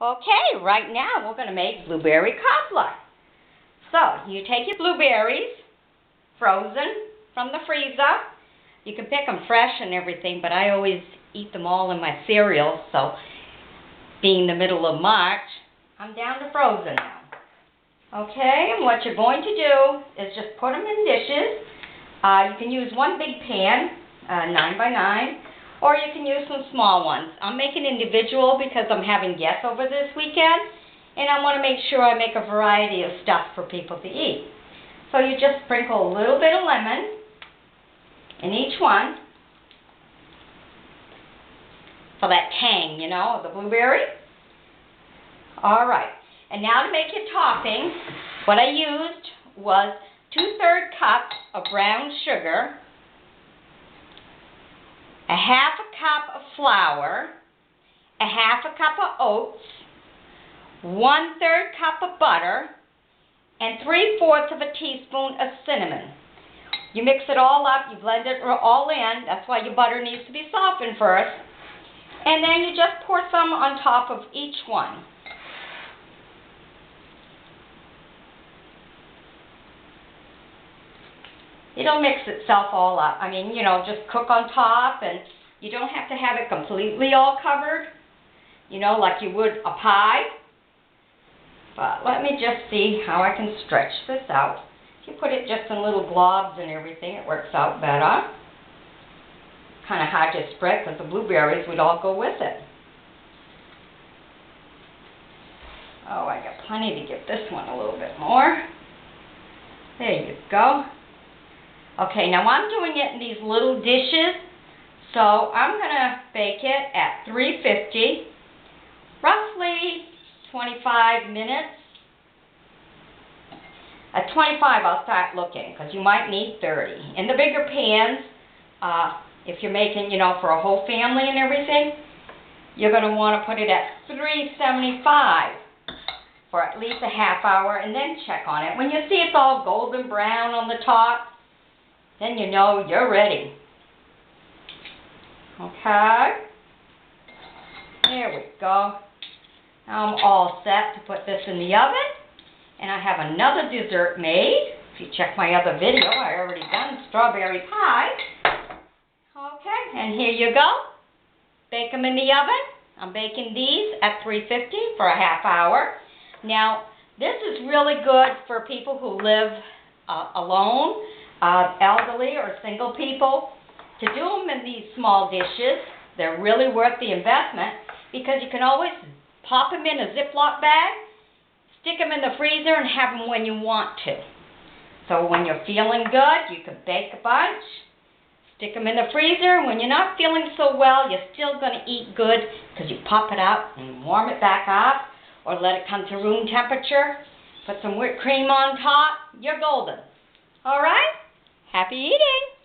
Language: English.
Okay, right now we're going to make blueberry cobbler. So, you take your blueberries, frozen from the freezer. You can pick them fresh and everything, but I always eat them all in my cereal, so being the middle of March, I'm down to frozen now. Okay, and what you're going to do is just put them in dishes. You can use one big pan, 9 by 9, or you can use some small ones. I'm making individual because I'm having guests over this weekend, and I want to make sure I make a variety of stuff for people to eat. So you just sprinkle a little bit of lemon in each one for that tang, you know, of the blueberry. All right, and now to make your topping, what I used was 2/3 cup of brown sugar, a 1/2 cup of flour, a 1/2 cup of oats, 1/3 cup of butter, and 3/4 of a teaspoon of cinnamon. You mix it all up, you blend it all in. That's why your butter needs to be softened first. And then you just pour some on top of each one. It'll mix itself all up. I mean, you know, just cook on top, and you don't have to have it completely all covered, you know, like you would a pie. But let me just see how I can stretch this out. If you put it just in little globs and everything, it works out better. Kind of hard to spread because the blueberries would all go with it. Oh, I got plenty to give this one a little bit more. There you go. Okay, now I'm doing it in these little dishes, so I'm going to bake it at 350, roughly 25 minutes. At 25, I'll start looking, because you might need 30. In the bigger pans, if you're making, you know, for a whole family and everything, you're going to want to put it at 375 for at least a half hour, and then check on it. When you see it's all golden brown on the top, then you know you're ready. Okay. There we go. Now I'm all set to put this in the oven. And I have another dessert made. If you check my other video, I already done strawberry pie. Okay, and here you go. Bake them in the oven. I'm baking these at 350 for a half hour. Now, this is really good for people who live alone, elderly or single people. To do them in these small dishes, they're really worth the investment because you can always pop them in a Ziploc bag, stick them in the freezer, and have them when you want to. So when you're feeling good, you can bake a bunch, stick them in the freezer, and when you're not feeling so well, you're still going to eat good because you pop it out and warm it back up, or let it come to room temperature, put some whipped cream on top, you're golden. All right? Happy eating!